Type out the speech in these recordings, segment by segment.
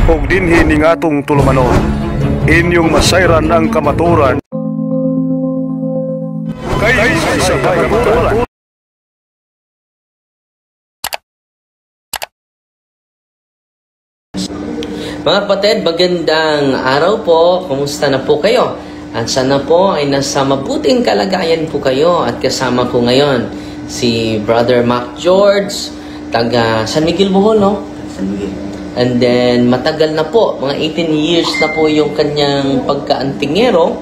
ug dinhi ning atong tulumanon. Inyong masayran ang kamaturan kay sa kamaturan. Mga kapatid, magandang araw po. Kumusta na po kayo? At sana po ay nasa mabuting kalagayan po kayo. At kasama ko ngayon si Brother Mac George, taga San Miguel, Bohol, no? San Miguel. And then, matagal na po. Mga 18 years na po yung kanyang pagka-antingero.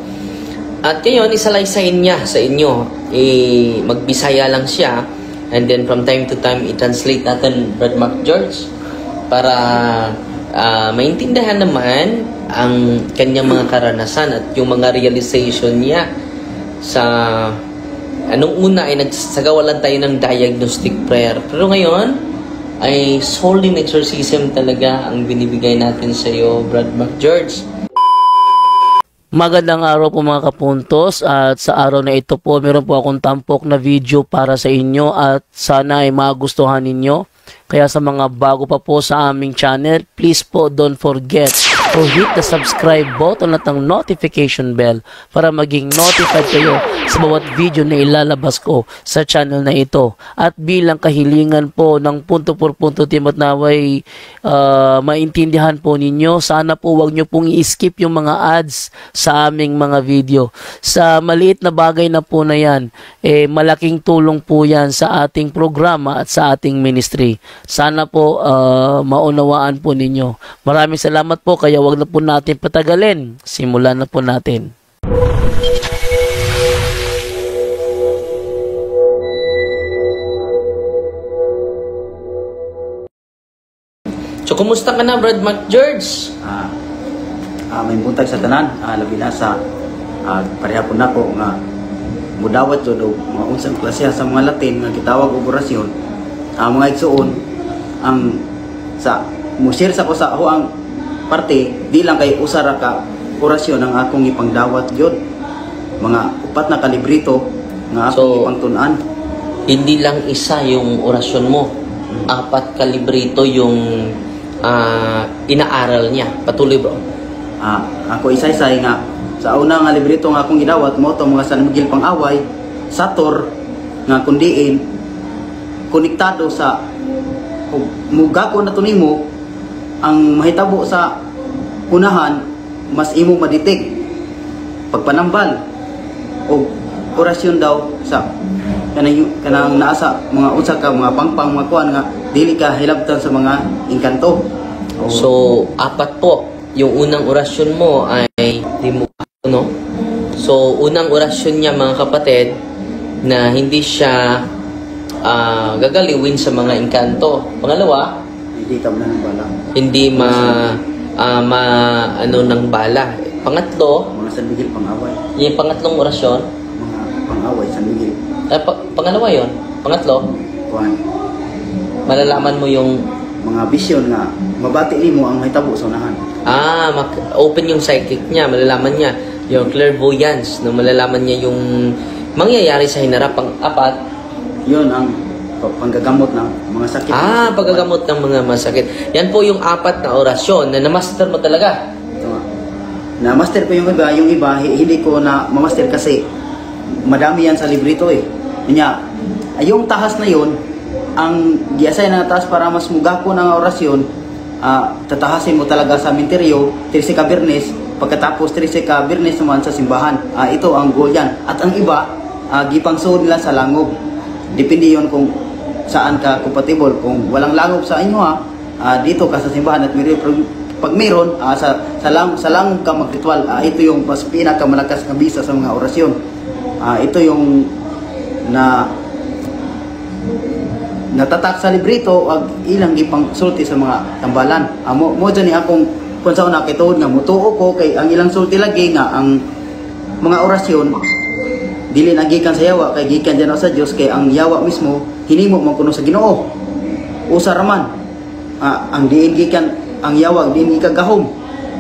At ngayon, isalay-sayin niya sa inyo. Magbisaya lang siya. And then, from time to time, i-translate natin, Brother Mac George, para maintindihan naman ang kanyang mga karanasan at yung mga realization niya sa anong una ay nagsagawalan tayo ng diagnostic prayer. Pero ngayon ay soul exorcism talaga ang binibigay natin sa iyo, Brad Mac George. Magandang araw po mga kapuntos, at sa araw na ito po meron po akong tampok na video para sa inyo at sana ay magustuhan ninyo. Kaya sa mga bago pa po sa aming channel, please po don't forget to hit the subscribe button at ang notification bell para maging notified kayo sa bawat video na ilalabas ko sa channel na ito. At bilang kahilingan po ng punto por punto team at naway maintindihan po ninyo, sana po wag nyo pong i-skip yung mga ads sa aming mga video. Sa maliit na bagay na po na yan, malaking tulong po yan sa ating programa at sa ating ministry. Sana po maunawaan po ninyo. Maraming salamat po, kaya wag na po natin patagalin. Simulan na po natin. So, kumusta ka na, Brad Mac George? May buntag sa tanan, labi na sa parehapon na ko nga mudawat jud og mga unsang klase sa mga Latin nga gitawag og orasyon. Mga igsuon ang sa musir sa ko sa ako ang parte di lang kay usa ra ka orasyon ang akong ipangdawat gyud, mga upat na kalibrito nga akong ipangtun-an. Hindi lang isa yung orasyon mo, apat kalibrito yung inaaral niya. Patuloy, bro. Ako isa-isay nga sa una nga librito nga akong gidawat mo to mga San Miguel Pang-away, Sator nga kundiin konektado sa mugako na to nimo ang mahitabo sa unahan, mas imo madetect pagpanambal o orasyon daw sa kanang naasa mga unsa ka mga pangpang mga kuan nga dili ka hilabtan sa mga engkanto. So apat po yung unang orasyon mo ay di mo, no? So unang orasyon niya, mga kapatid, na hindi siya gagaliwin sa mga engkanto. Pangalawa, hindi tabla ng bala. Hindi ano ng bala. Pangatlo, Mga San Miguel Pang-away. yung pangatlong orasyon, Mga Pang-away San Miguel. pangalawa yon. Pangatlo, Kuan. malalaman mo yung Mga vision nga mabati nimo ang mahitabo sa unahan. open yung psychic niya, malalaman niya yung clairvoyance, na malalaman niya yung mangyayari sa hinarap. Pang-apat, Yun ang panggagamot ng mga sakit. paggagamot ng mga masakit. Yan po yung apat na orasyon na na-master mo talaga. Tama. Na-master ko yung iba hindi ko na ma-master kasi madami yan sa librito eh. Kanya, yung tahas na yun, ang giasay na tahas para mas mugako ng orasyon, tatahasin mo talaga sa minteryo, 13 ka Birnes, pagkatapos 13 ka Birnes naman sa simbahan. Ito ang goal yan. At ang iba, gipangsuod nila sa langob. Depende yun kung saan ka compatible. Kung walang langob sa inyo dito ka sa simbahan at pag mayroon, sa langob ka mag-ritual. Ito yung mas pinakamalakas na bisa sa mga orasyon. Ito yung natatak sa librito ag ilang gipang sulti sa mga tambalan. Mo dyan akong kung sa una kay tuod nga mutuo ko kay ang ilang sulti lagi nga ang mga orasyon dili na gikan sa yawa kay gikan diyan sa Dios, kay ang yawa mismo hinimo man kuno sa Ginoo. Usa ra man ang diin gikan ang yawa diin gikan gahom.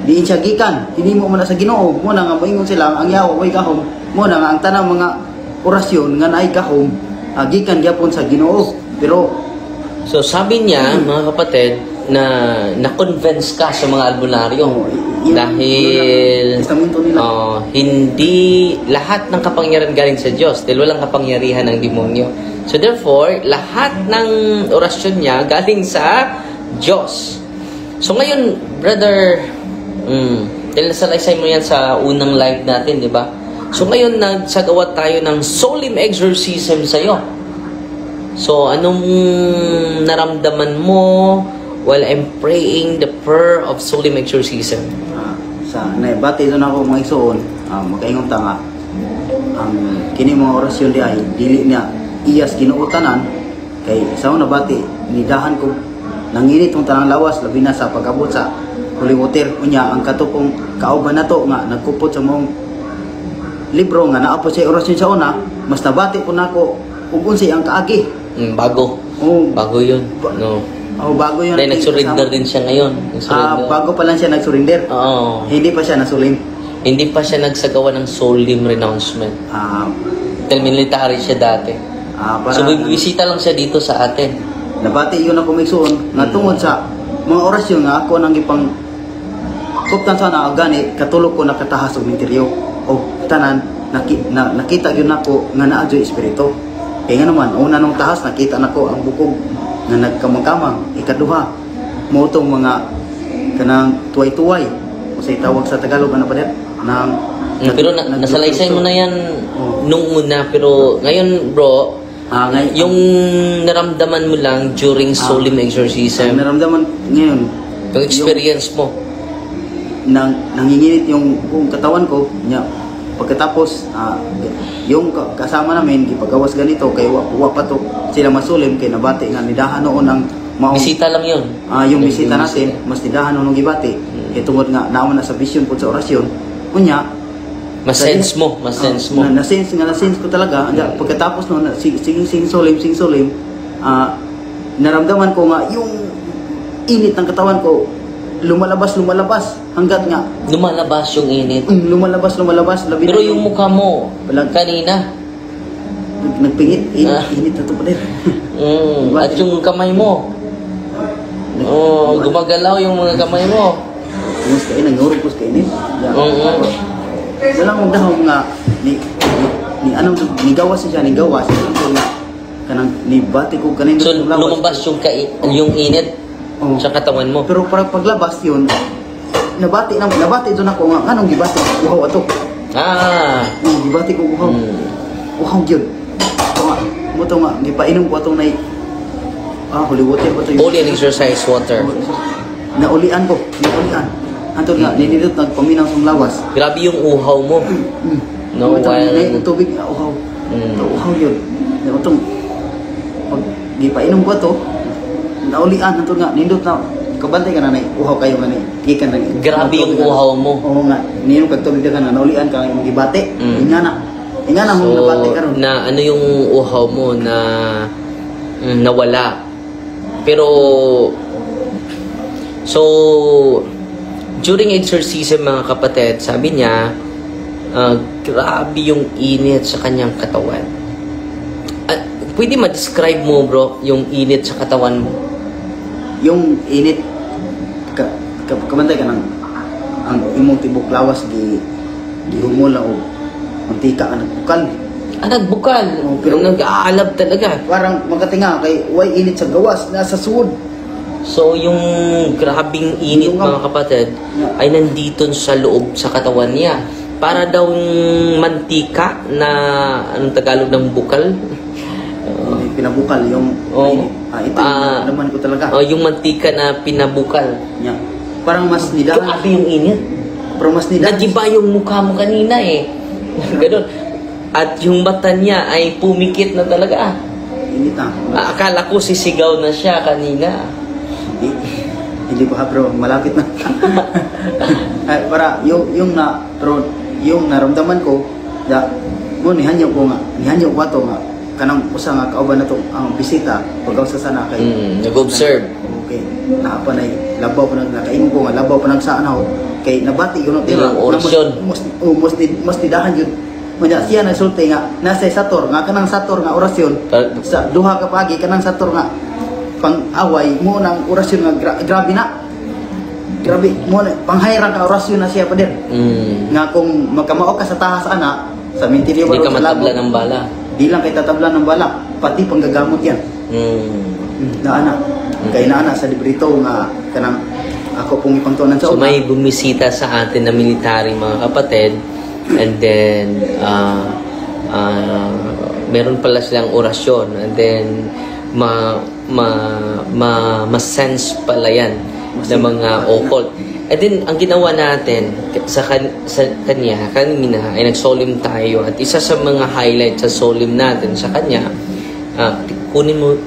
Diin siya gikan hinimo man sa Ginoo. Mo na nga moingon sila ang yawa way gahom. Mo na nga ang tanang mga orasyon nga naay gahom gikan gyapon sa Ginoo. Pero so sabi niya, mga kapatid, na-convince ka sa mga albularyo. Yun Dahil ang testamento nila. hindi lahat ng kapangyarihan galing sa Diyos dahil walang kapangyarihan ng demonyo. So therefore, lahat ng orasyon niya galing sa Diyos. So ngayon, brother, dahil nasalaysay mo yan sa unang live natin, di ba? So ngayon, nagsagawa tayo ng solemn exorcism sa'yo. So anong naramdaman mo while I'm praying the prayer of solemn exorcism? Sa naibati doon ako mga igsoon, makaingon ta nga ang kini mga orasyon di ay dili niya iyas ginuutanan kay sa una bati nidahan ko nanginit tong tanang lawas labi na sa pag-abot sa holy water unya ang katupong kauban nato nga nagkupot sa mong libro nga naa po sa orasyon sa una mas nabati po nako ug unsay ang kaagi. Bago. Bago yun. No. Bago yun. Dahil nag-surrender din siya ngayon. Bago pa lang siya nag-surrender. Oo. Hindi pa siya nasulim. Hindi pa siya nagsagawa ng solemn renouncement. Dahil military siya dati. So, bibisita lang siya dito sa atin. Nabati yun ako may suon. Nga tungod sa mga orasyon nga ako nang ipang kuptan sana gani katulog ko nakatahas og misteryo. O tanan nakita yun ako nga naa joy espiritu. Kaya nga naman, una nung tahas nakita nako ang bukog nga nagkamang-kamang. Ikaduha, mo itong mga kanang tuway-tuway. O say tawag sa Tagalog, ano pa din? Pero nasalaysay mo na yan nung una. Pero ngayon, bro, yung naramdaman mo lang during solemn exorcism. Naramdaman ngayon. Yung experience mo. Nanginginit yung buong katawan ko. Pagkatapos, yung kasama namin, ipagawas ganito, kay wa pa to sila masulim, kay nabati nga nidahan noon ang bisita lang yun. Yung bisita natin, mas nidahan noon ng gibati. Kaya tungod nga, naman na sa vision po sa orasyon, kunya, mas-sense mo. Na-sense ko talaga. Pagkatapos noon, sing solim, naramdaman ko nga, yung init ng katawan ko, lumalabas hanggat nga lumalabas yung init. Lumalabas labi. Pero yung mukha mo kanina nagpingit, init na to pa din. At yung kamay mo gumagalaw yung mga kamay mo. Mas kain nagurog pus kainit. Dalang dahom nga ni gawas siya nga kanang ni bati ko kanin. So lumabas yung init sa katawan mo. Pero para paglabas yun, nabati doon ako nga, anong gibati ko uhaw ato? Gibati ko uhaw. Uhaw yun. Ito nga, gipainom ko atong holy water ba ito? Holy and exercise water. Naulian. Antod nga, ninidot nagpaminaw sa lawas. Grabe yung uhaw mo. No, while tubig nga, uhaw. Uhaw yun. Itong, pag gipainom ko ito, naulian nato nga nindot na kabantay ka na uhaw kayo nga gikan na grabe yung uhaw mo. Oo nga niyo kagtubig ka na naulian ka yung gibate. Ingana mo nabate karon na ano yung uhaw mo na nawala. Pero so during exorcism mga kapatid, sabi niya grabe yung init sa kanyang katawan. Pwede ma-describe mo, bro, yung init sa katawan mo? Yung init, kamantay ka ng ang imong tibok lawas gihumula o mantika ka nagbukal. Nagbukal? Pero nag-aalab talaga. Parang makatinga kay way init sa gawas, nasa suod. So, yung grabing init, mga kapatid, ay nandito sa loob sa katawan niya. Para daw mantika na, anong Tagalog ng bukal? Pinabukal yung ito naman ko talaga. Yung mantika na pinabukal. Yeah. Parang mas nidahan. Grabe yung init. Parang mas nidahan. Nagiba yung mukha mo kanina eh. Ganun. At yung mata niya ay pumikit na talaga. Init akala ko sisigaw na siya kanina. Hindi pa bro, malapit na. Para yung naramdaman ko, nihanyo ko ato nga kanang usa nga kauban nato ang bisita pagaw sa sana kay nag-observe. Okay, naapa na labaw pa nakaingon ko nga labaw pa nang saanaw kay nabati yun yung orasyon. Mas tidahan yun. Manya siya nagsulti nga nasa sator nga kanang sator nga orasyon sa duha ka pagi kanang sator nga pang-away mo ng orasyon nga grabe na. Grabe mo na panghayrang ka orasyon na siya pader. Nga kung magkamao ka sa tahas ana sa mintilyo Hindi ka matabla ng bala. Di lang kay tatabla ng bala, pati panggagamot yan. Naana. Kay naana sa librito nga kanang ako pong ipangtunan sa So may bumisita sa atin na military mga kapatid, and then meron pala silang orasyon, and then ma-sense pala yan ng mga occult. And then ang ginawa natin sa kanya kanina ay nagsolim tayo, at isa sa mga highlight sa solim natin sa kanya, kunin mo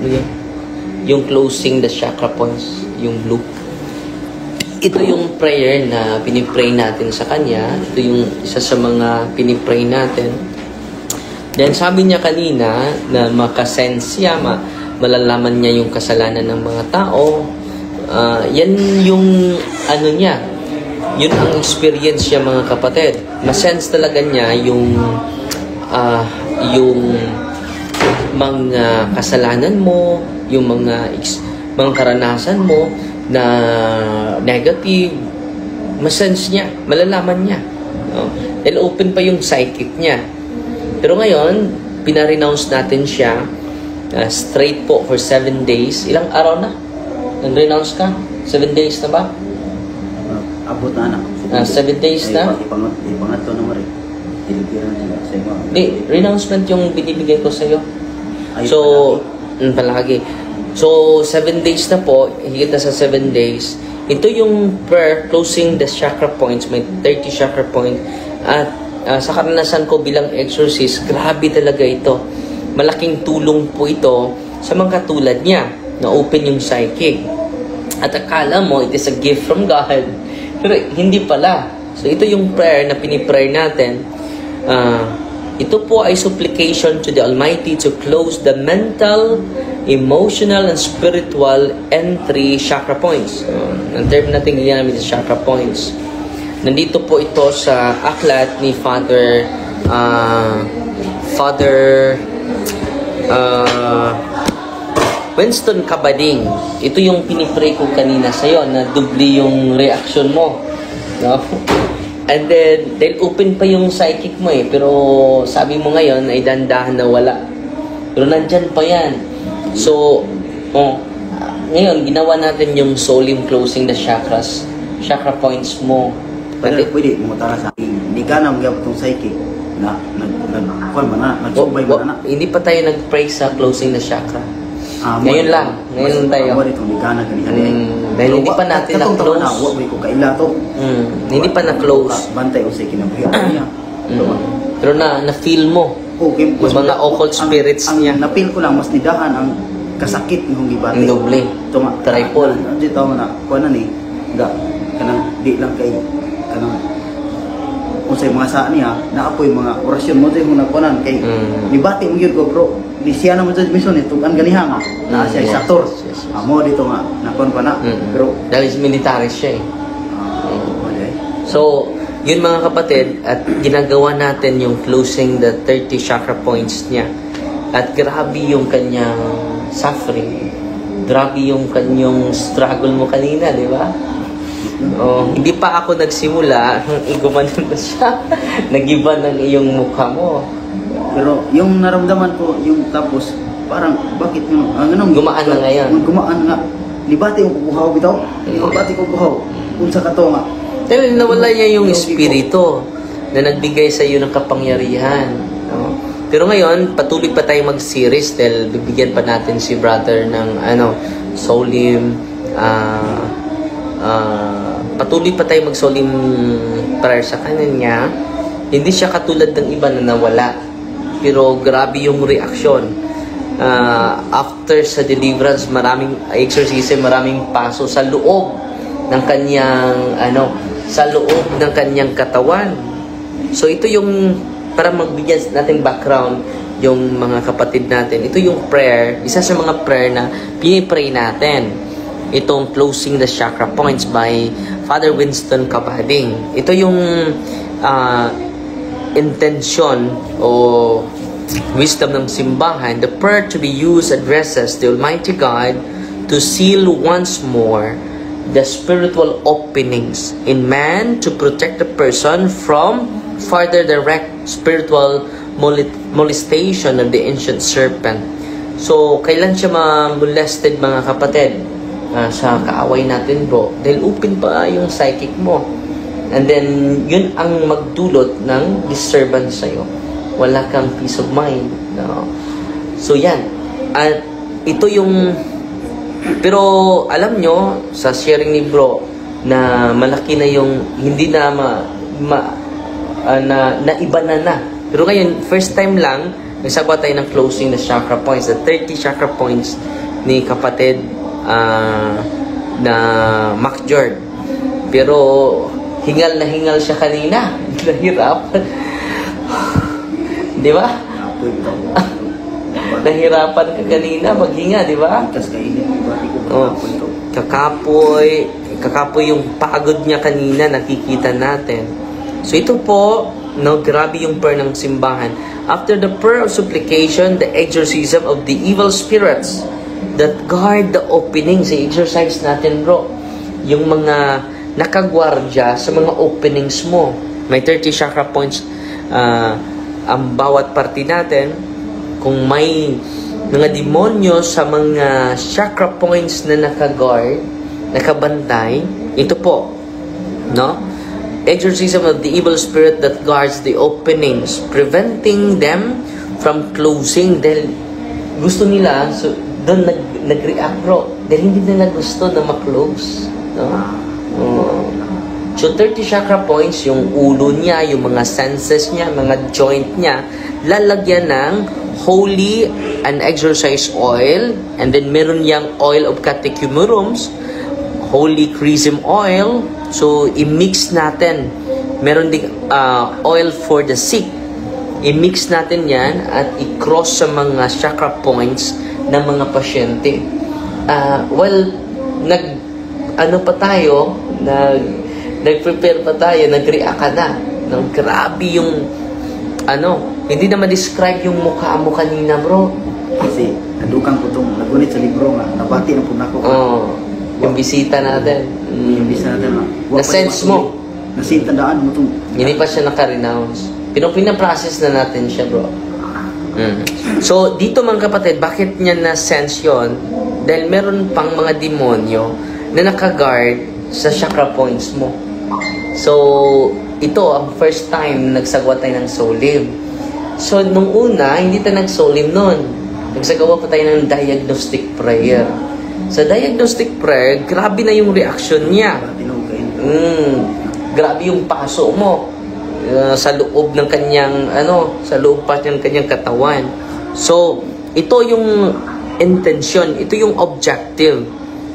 yung closing the chakra points, yung blue. Ito yung prayer na pinipray natin sa kanya. Ito yung isa sa mga pinipray natin. Then sabi niya kanina na makasense siya, malalaman niya yung kasalanan ng mga tao. Yan yung ano niya. Yun ang experience niya mga kapatid. Masense talaga niya yung mga kasalanan mo, yung mga karanasan mo na negative, masense niya, malalaman niya. No? Dahil open pa yung psychic niya. Pero ngayon, pinarenounce natin siya straight po for 7 days. Ilang araw na? Nag-renounce ka? 7 days na ba? Abot na anak. 7 days na? Ipangat to naman rin. Tilipiran nila sa iyo. Hindi, renouncement yung binibigay ko sa'yo. So, palagi. So, 7 days na po, higit na sa 7 days. Ito yung prayer closing the chakra points, may 30 chakra point. At sa karanasan ko bilang exorcist, grabe talaga ito. Malaking tulong po ito sa mga katulad niya na open yung psychic. At akala mo, it is a gift from God. Pero hindi pala. So, ito yung prayer na pinipray natin. Ito po ay supplication to the Almighty to close the mental, emotional, and spiritual entry chakra points. Ang term natin ginamit is chakra points. Nandito po ito sa aklat ni Father Winston Kabading. Ito yung pinipray ko kanina sa'yo na dubli yung reaction mo. No? And then, dahil open pa yung psychic mo pero sabi mo ngayon ay dandahan na wala. Pero nandyan pa yan. So, ngayon, ginawa natin yung solim closing the chakras, chakra points mo. Pero pwede, mutara sa akin. Hindi ka na magyabot yung psychic na nagsubay ba na. Hindi pa tayo nag-pray sa closing the chakra. Ngayon lang tayo. Dahil hindi pa natin na-close. Hindi pa na-close. Bantay o sa kinabuhi niya. Pero na-feel mo. Yung mga occult spirits niya. Na-feel ko lang, mas nidahan ang kasakit ng gibati. Ang doble. Triple. Dito mo na, kuha na ni, kanang di lang kay, kanang, kung sa mga saan niya, naapoy mga orasyon mo, yung mga kuhanan, kay, nibati mo yun ko, bro. Di siya naman sa mission ito, ang ganihan nga, na siya ay sator. Mo dito nga, nakuhan pa na. Pero, dahil military siya So, yun mga kapatid, at ginagawa natin yung closing the 30 chakra points niya. At grabe yung kanyang suffering. Grabe yung kanyang struggle mo kanina, di ba? Hindi pa ako nagsimula, iguman na siya. Nagiba ng iyong mukha mo. Pero yung naramdaman ko, yung tapos, parang bakit yung, gumaan na ngayon. Gumaan nga. Libati ko kukuhaw bitaw. Libati ko kukuhaw. Unsa ka to nga. Dahil nawala niya yung espiritu na nagbigay sa iyo ng kapangyarihan. No? Pero ngayon, patuloy pa tayong mag-series dahil bibigyan pa natin si brother ng solim. Patuloy pa tayong mag-solim prayer sa kanya. Hindi siya katulad ng iba na nawala. Pero grabe yung reaksyon. After sa deliverance, maraming exorcism, maraming paso sa loob ng kanyang sa loob ng kanyang katawan. So ito yung para magbigyan natin background yung mga kapatid natin. Ito yung prayer, isa sa mga prayer na pinipray natin. Itong closing the chakra points by Father Winston Kabading. Ito yung intention o wisdom ng simbahan. The prayer to be used addresses the Almighty God to seal once more the spiritual openings in man to protect the person from further direct spiritual molestation of the ancient serpent. So, kailan siya molested mga kapatid? Sa kaaway natin bro, dahil open pa yung psychic mo. And then, yun ang magdulot ng disturbance sa'yo. Wala kang peace of mind. No? So, yan. At ito yung... Pero, alam nyo, sa sharing ni bro, na malaki na yung hindi na na iba na. Pero ngayon, first time lang, nagsagawa tayo ng closing the chakra points, the 30 chakra points ni kapatid na MacJord. Pero hingal na hingal siya kanina. Nahirapan. Di ba? Nahirapan ka kanina maghinga, di ba? Oh, kakapoy yung pagod niya kanina, nakikita natin. So ito po, no, grabe yung prayer ng simbahan. After the prayer of supplication, the exorcism of the evil spirits that guard the openings. I-exercise natin bro yung mga nakagwardya sa mga openings mo. May 30 chakra points ang bawat parte natin. Kung may mga demonyo sa mga chakra points na nakaguard, nakabantay, ito po, no? Exorcism of the evil spirit that guards the openings, preventing them from closing. Dahil gusto nila, so doon nag-react bro, dahil hindi nila gusto na ma-close, no? So 30 chakra points, yung ulo niya, yung mga senses niya, mga joint niya, lalagyan ng holy and exorcised oil, and then meron yang oil of catechumurums, holy chrism oil. So i-mix natin. Meron ding oil for the sick. I-mix natin yan at i-cross sa mga chakra points ng mga pasyente. Nag-prepare pa tayo, nag-react ka na. Grabe yung, hindi na ma-describe yung mukha mo kanina, bro. Kasi, nadukang ko itong nagunit sa libro nga, nabati na po na ako. Yung bisita natin. Yung bisita natin. Na-sense mo. Nasintandaan mo itong... Hindi pa siya naka-renounce. Pinaprocess na natin siya, bro. So, dito mga kapatid, bakit niya na-sense yun? Dahil meron pang mga demonyo na naka-guard sa chakra points mo. So, ito ang first time nagsagawa tayo ng solim. So, nung una, hindi tayo nag-solim nun. Nagsagawa pa tayo ng diagnostic prayer. Sa diagnostic prayer, grabe na yung reaction niya. Grabe yung paso mo sa loob ng kanyang, sa loob pa ng kanyang katawan. So, ito yung intention, ito yung objective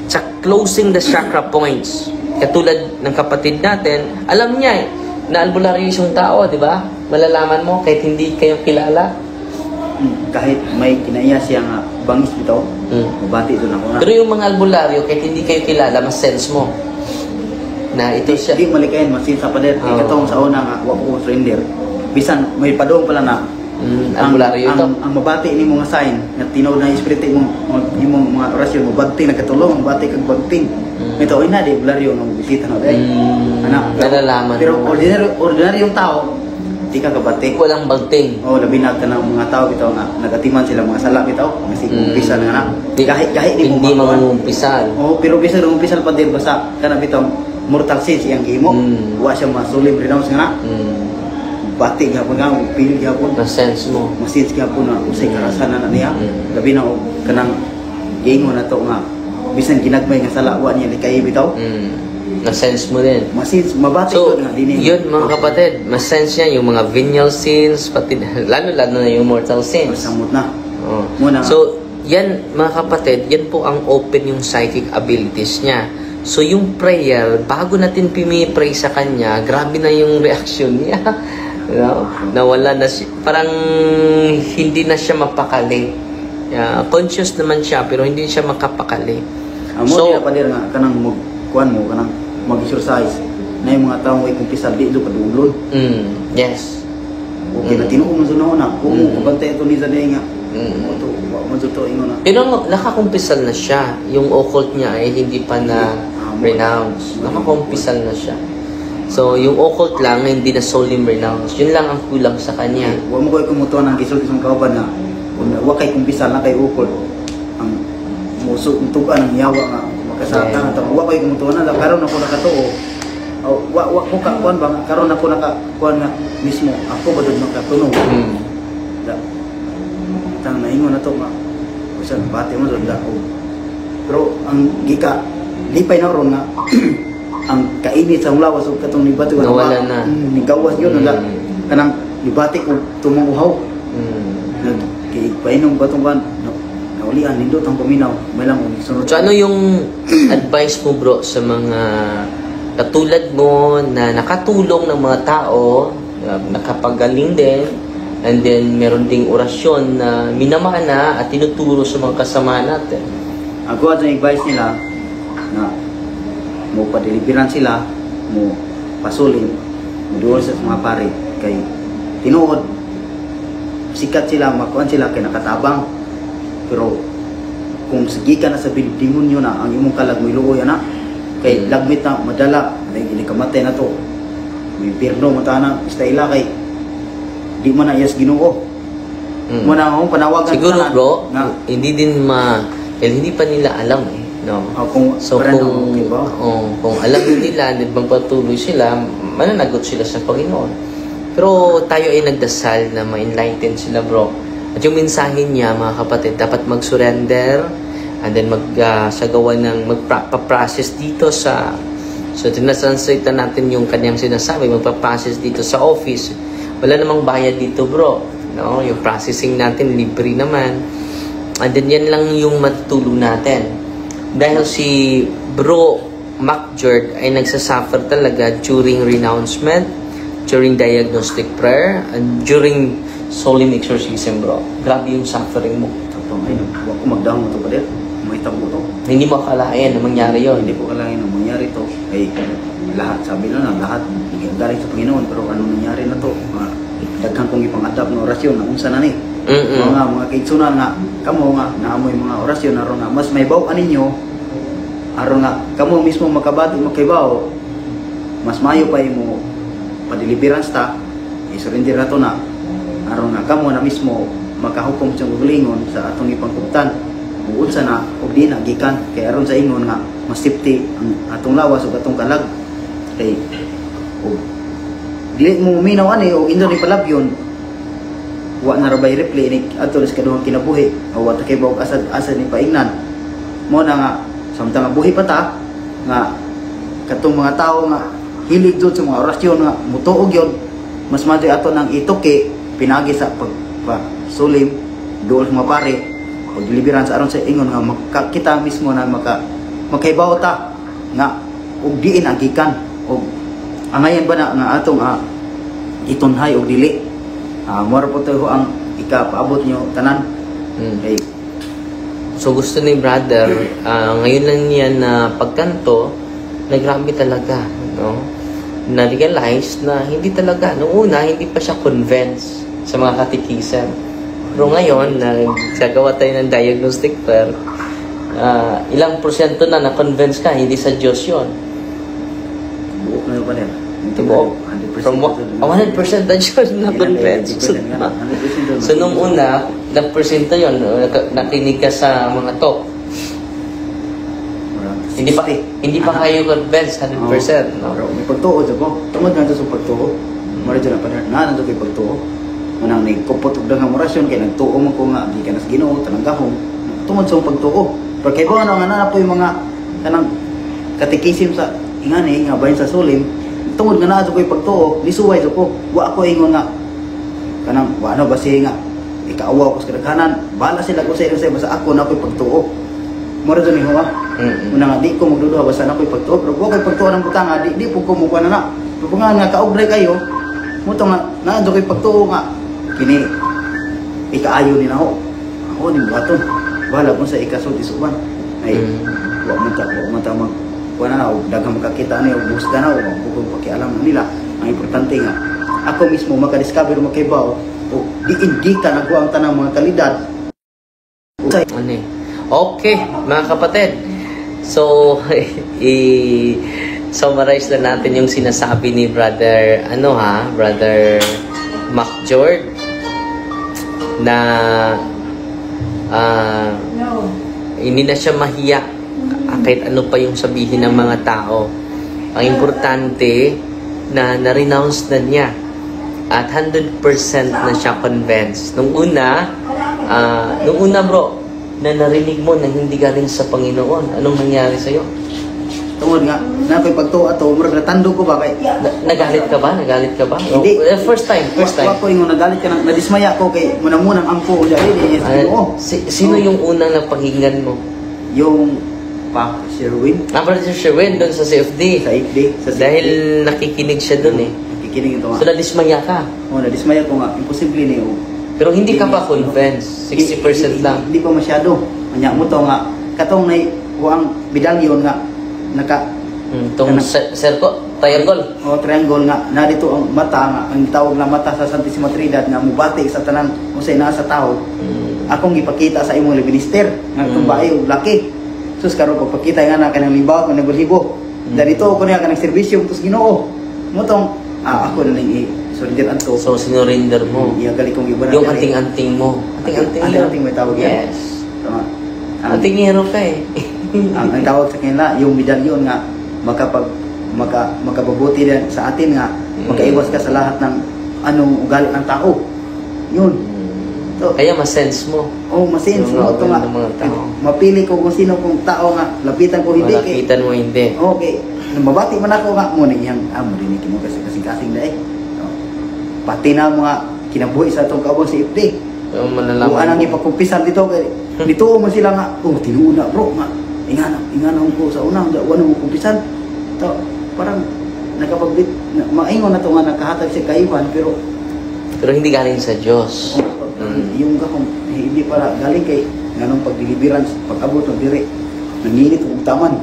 sa closing the chakra points. Katulad ng kapatid natin, alam niya na albularyo yung tao, di ba? Malalaman mo kahit hindi kayo kilala. Kahit may kinaya siya nga bangis dito, mabati doon ako na. Pero yung mga albularyo, kahit hindi kayo kilala, mas sense mo na ito siya. Hindi malikayan, masin sa pader. Ikatong sa una nga, wako ko surrender. Bisan, may padong pala na albularyo ito. Ang mabati ni mga sign, na tinaw na espiritu yung mga orasyon, mabagting, nagkatulong, mabati kag bagting. Ito, ay na, di, albularyo, nung bisita na. Nalalaman pero ordinary yung tao, di ka kabati. Walang bagting. Labi na ka ng mga tao bitaw nga nagatiman sila mga sala bitaw kasi umpisal nga na. Kahit di mo hindi mangumpisal. Pero bisag umpisal pa din basta kana bitaw mortal sins iyang gimo. Wa siya masulim renounce nga na. Bati gyapon nga pili gyapon. Na sense mo. Masins gyapon na usay karasan na niya. Labi na kanang gingon na to nga bisan ginagmay nga sala wa niya likay bitaw. Na-sense mo din. Masins, mabati so, ko nga din. Yun mga kapatid, mas-sense niya yung mga venial sins, pati lalo-lalo na yung mortal sins. Masamot na. So, yan mga kapatid, yan po ang open yung psychic abilities niya. So, yung prayer, bago natin pimi-pray sa kanya, grabe na yung reaction niya. Nawala na siya. Parang hindi na siya mapakali. Conscious naman siya, pero hindi siya makapakali. So, di na pa nga, kanang kuan mo, kanang mag-exercise na yung mga taong ay kumpisal di doon kadulod. Yes. Okay na tinuong mo sa una. Kung kabantay ito ni Zanay nga. totoo ingon na. Pero nakakumpisal na siya. Yung occult niya ay hindi pa na renounce. Nakakumpisal na siya. So, yung occult lang, hindi na solemn renounce. Yun lang ang kulang sa kanya. Wa mo koy kumutuan ang gisul isang kauban na wa kay kumpisal na kay ukol. Ang muso tugan ang yawa nga makasata nga wa kay kumutuan na karon ako nakatuo. Wa ko ka kuan ba karon ako nakakuan nga mismo ako ba dud makatunog. Da. Tang naingon na to nga. Usa bati mo dud da. Pero ang gika lipay na ron nga ang kainit sa lawas ug katong nibati ko nawala na nigawas yun na kanang nibati ko tumong uhaw kay painom ba tong ban naulian nindot ang paminaw may lang sunod. So ano yung advice mo bro sa mga katulad mo na nakatulong ng mga tao, nakapagaling din, and then meron ding orasyon na minamana at tinuturo sa mga kasama natin? Ako at ang advice nila na mo padeliveran sila, mo pasulin, mo duol sa mga pare kay tinuod sikat sila, makuan sila kay nakatabang. Pero kung sige ka na sa demonyo na ang imong kalag mo iluoy ana kay lagmit na madala ay gili kamatay na to. May pirno mo tana ila kay di man na yes Ginoo. Mo na akong panawagan siguro bro, na hindi din hindi pa nila alam no. Kung alam nila, nagpapatuloy sila, mananagot sila sa Panginoon. Pero tayo ay nagdasal na ma-enlighten sila bro. At yung mensahe niya mga kapatid, dapat mag-surrender and then magsagawa ng magpa-process dito sa tinatranslate natin yung kanyang sinasabi, magpa-process dito sa office. Wala namang bayad dito bro. No? Yung processing natin, libre naman. And then yan lang yung matutulong natin. Dahil si Bro MacJord ay nagsasuffer talaga during renouncement, during diagnostic prayer, and during solemn exorcism, bro. Grabe yung suffering mo. Ay, huwag ko magdahong ito pa din. May tabo to. Hindi mo akalain na mangyari yun. Hindi ko akalain na mangyari to. Ay, lahat, sabi na lahat, galing sa Panginoon. Pero ano nangyari na to? Daghang kong ipang-adapt na orasyon na unsa na ni. Mga kaitsunan nga, kamo nga, naamoy mga orasyon na ron nga, mas may baw ninyo, aron nga, kamo mismo makabati, makibaw, mas mayo pa mo padiliberans ta, isurrender na to na, aron nga, kamo na mismo makahukom sa gulingon sa atong ipangkuptan, buod sa na, o di na, gikan, kaya aron sa ingon nga, mas safety ang atong lawas o atong kalag, kay, dili mo uminaw ani, o indo ni palabyon, wa na rabay replay ni atolis kaduhang kinabuhi o wa ta kay bawog asad ni paingnan mo na nga samtang nga buhi pa ta nga katong mga tao nga hilig jud sa mga orasyon nga mutuog yon mas madri ato nang itoke pinagi sa pagsulim duol sa mga pare pag deliverance aron sa ingon nga kita mismo na makaibaw ta nga og diin ang gikan og angayan ba na nga atong itunhay og dili. Mura po ito ang ikapaabot nyo tanan. Okay. So gusto ni brother, ngayon lang yan na pagkanto, nagrabe talaga, no? Na-realize na hindi talaga, noong una, hindi pa siya convinced sa mga katikisan. Pero ngayon, nagsagawa tayo ng diagnostic prayer, ilang porsyento na na-convince ka, hindi sa Diyos yun. Buok na yun pa rin. Tibo, from 100% na Diyos na-convince. So nung una, ilang porsyento yun, nakinig ka sa mga talk. Hindi pa kayo convinced 100%, no? Pero may pagtuod ako. Tungod na ito sa pagtuod. Mara dyan na pa rin. Nga nito kay pagtuod. Manang nagkupot og daghang orasyon kay nagtuo mo ko nga di ka nas Ginoo tanang gahom. Tungod sa pagtuo. Pero kay ba nga na po yung mga kanang katikisim sa ingani nga bahin sa sulim. Tungod nga na ko'y pagtuo, lisuway ko. Wa ako ingon nga kanang wa ano ba siya nga ikaawa ko sa kadaghanan. Bala sila ko sa iyo basta ako na ko'y pagtuo. Mura dyan ni Hoa. Una nga, di ko magduduha basta na ko'y pagtuo. Pero kung ko'y pagtuo ng butang nga, di po ko mukha na. Pero kung nga kaugray kayo, muto nga, na ko'y pagtuo nga. Kini, ikaayo ni na ho. Ako ni buhaton. Bahala kung sa ikasod isuban. Ay, wak mo ta mag, kuha na daghang makakita niya, bus ka na, wak kung pakialam na nila. Ang importante nga, ako mismo makadiscover makibaw, o diindi ka nagawa ang tanang mga kalidad, o Ano eh. Okay, mga kapatid. So, i-summarize na natin yung sinasabi ni Brother, Brother MacJord na hindi na siya mahiya kahit ano pa yung sabihin ng mga tao. Ang importante na na-renounce na niya at 100% na siya convinced. Nung una bro, na narinig mo na hindi galing sa Panginoon, anong nangyari sa'yo? Tungod nga, na ko'y pagtuwa to, murag natando ko ba kay... Nagalit ka ba? Hindi. First time. Ako yung nagalit ka na, nadismaya ko kay munang ampo ko dyan. Sino yung unang napakinggan mo? Yung pa, Sherwin. Brother Sherwin, doon sa CFD. Sa FD. Dahil nakikinig siya doon eh. Nakikinig ito nga. So nadismaya ka? Nadismaya ko nga. Imposible niyo. Pero hindi ka pa convinced. 60% lang. Hindi pa masyado. Kanya mo to nga. Katong na huwang medalyon nga. Itong triangle. Triangle nga. Na dito ang mata nga. Ang tawag na mata sa Santissima Trinidad nga mubati sa tanan kung sa'yo nasa tao. Akong ipakita sa imong minister. Nga itong bae o laki. Sus karon pagpakita nga na kanang limbaw kung nagulhibo. Dito ako niya kanang serbisyo tus Ginoo. Motong ako na lang surrender anto. So sinurrender mo. Iya gali kong iba. Yung anting-anting mo. Anting may tawag yan. Yes. Tama. Antingero ka eh. ang tawag sa kanila yung medalyon nga makababuti din sa atin nga makaiwas ka sa lahat ng anong ugali ng tao. Yun. So, kaya ma-sense mo. Ma-sense mo ito nga. Mapili ko kung sino kong tao nga lapitan ko hindi. Lapitan mo hindi. Okay. Mabati man ako nga mo niyang marinig mo kasi kasing-kasing na eh. Pati na mga kinabuhi sa itong kaabang si FD. Kung anang ipagkumpisan dito dito mo sila nga tinuuna bro nga ingana ko sa unang wala mo kumpisan. To parang nakapagbit maingon na to nga nakahatag si kaiwan pero hindi galing sa Diyos. Yung gahong hindi para galing kay nganong pagdiliberan pag-abot ng dire nanginit og taman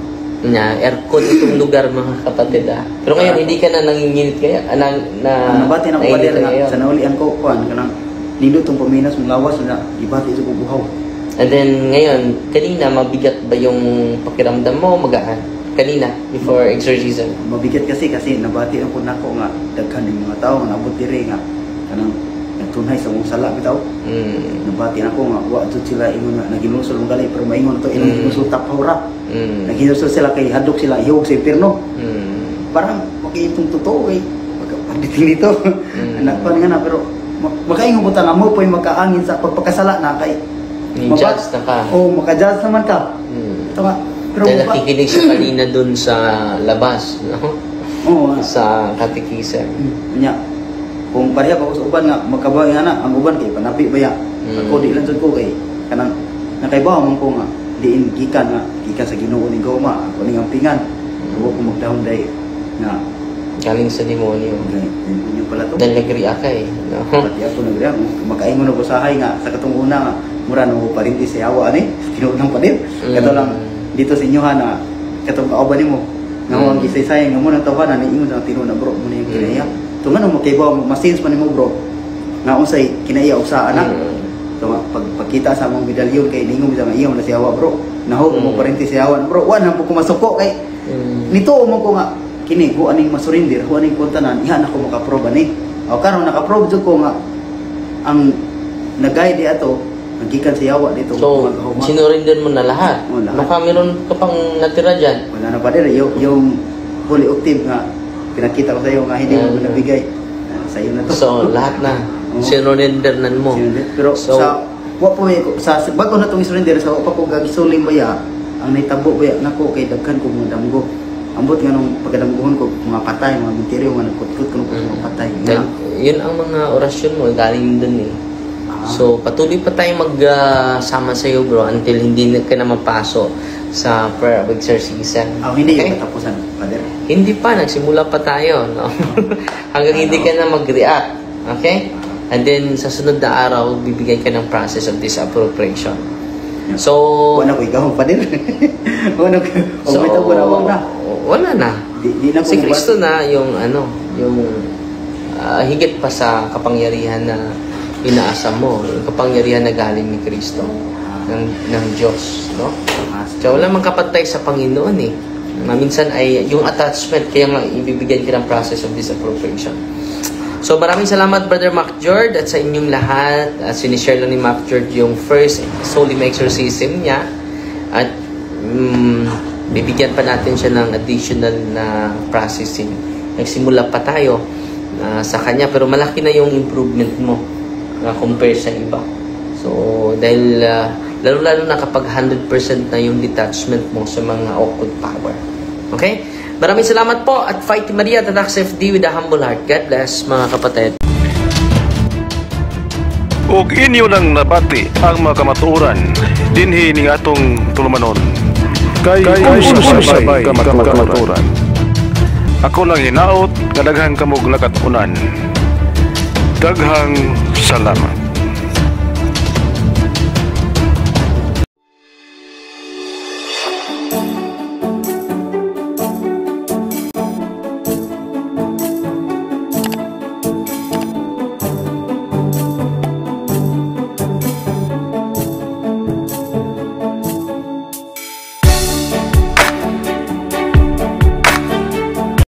aircon itong lugar mga kapatid pero ngayon hindi ka na nanginginit kaya nabati na ko pader nga sa naulian ko kuan kanang nindot tong paminas mong lawas na ibati sa bubuhaw. And then ngayon kanina mabigat ba yung pakiramdam mo magaan kanina before exorcism? Mabigat kasi nabati na ko nako nga daghan ng mga tao nga nabot dire nga kanang nagtunay sa mong sala bitaw. Nabati na ko nga wa jud sila ingon nga naginusol mong gali pero maingon to ilang ginusol tapawra. Naginusol sila kay hadlok sila ihog sa impierno. Parang makitong totoo eh. Pagdating dito anak pa nga na pero makaingon mo nga mo po yung makaangin sa pagpakasala na kay judge na ka. Maka-judge naman ka. Ito nga. Pero dahil nakikinig siya kanina dun sa labas, no? Sa katikisan. Kung pareha pa ko sa uban nga, magkabawi nga na, ang uban kay panapi baya. Ako di lang ko kay, kanang nakaibaw man ko nga, diin gikan sa Ginoo ning goma, ako ning ampingan. Huwag ko magdahon day na galing sa demonyo. Demonyo pala to. Dahil nag-react ka eh. No? Pati ako nag-react. Makaingon na usahay nga, sa katong una nga, mura nung parinti sa yawa ani, tinulang pa din. Kato lang, dito sa inyo na, katong kauban nimo nga ang gisay-sayang nga mo nang tawanan, ingon na tinuna bro, muna yung kinaya. Ito nga nung makaibaw, masins man nimo bro, nga unsay kinaya usa anak. So pagkita sa among medalyon kay ningon sa iyaw na si yawa bro, nahog mo parinti sa yawa bro, wala po ko masuko kay nito mo ko nga kini ko aning masurinder ko aning kuntanan ihan ako makaprobe ani karon nakaprobe jud ko nga ang nag-guide ato nagikan sa yawa dito. So sinurinder mo na lahat. Baka meron ka pang natira diyan. Wala na pa din yung fully octave nga pinakita ko sa iyo nga hindi mo nabigay sa iyo na to. So lahat na sinurinder mo. Pero sa wa po sa bago na tong surrender sa pa ko gagisuling baya ang naitabo baya nako kay daghan ko mga damgo. Ambot nga nung pagkadamguhon ko mga patay, mga binteryo, mga nagkutkut ko mga patay. Yun ang mga orasyon mo, galing dun eh. So, patuloy pa tayong magsama sa iyo bro until hindi ka na mapaso sa prayer of exorcism. Hindi yung katapusan, Father? Hindi pa, nagsimula pa tayo. No? Hanggang hindi ka na mag-react. Okay? And then, sa sunod na araw, bibigyan ka ng process of disappropriation. So, wala ko ikaw, Father. Wala na. Si Kristo na yung higit pa sa kapangyarihan na inaasam mo, yung kapangyarihan na galing ni Kristo. ng Diyos, no? So, wala mang kapantay sa Panginoon eh. Minsan ay yung attachment, kaya nga ibibigyan ka ng process of disapprobation. So, maraming salamat, Brother Mac Jord, at sa inyong lahat. Sinishare lang ni Mac Jord yung first solemn exorcism niya. At bibigyan pa natin siya ng additional na processing. Nagsimula pa tayo sa kanya, pero malaki na yung improvement mo compare sa iba. So, dahil lalo-lalo na kapag 100% na yung detachment mo sa mga occult power. Okay? Maraming salamat po at Fighting Maria Tatax FD with a humble heart. God bless mga kapatid. Ug inyo nang nabati ang mga kamatuoran dinhi ning atong tulumanon. Kay sabay kamatuoran. Ako lang hinaot nga daghang kamog nakatunan. Daghang salamat.